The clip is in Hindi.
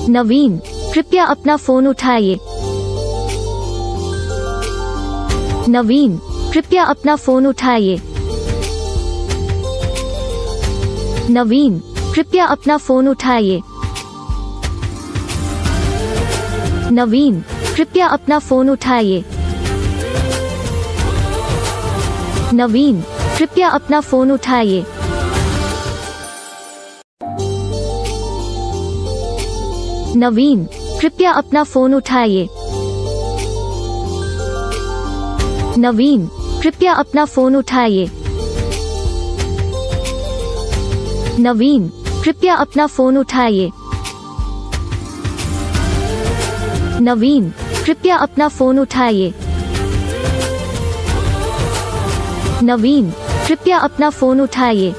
नवीन, कृपया अपना फोन उठाइए। नवीन, कृपया अपना फोन उठाइए। नवीन, कृपया अपना फोन उठाइए। नवीन, कृपया अपना फोन उठाइए। नवीन, कृपया अपना फोन उठाइए। नवीन, कृपया अपना फोन उठाइए। नवीन, कृपया अपना फोन उठाइए। नवीन, कृपया अपना फोन उठाइए। नवीन, कृपया अपना फोन उठाइए। नवीन, कृपया अपना फोन उठाइए।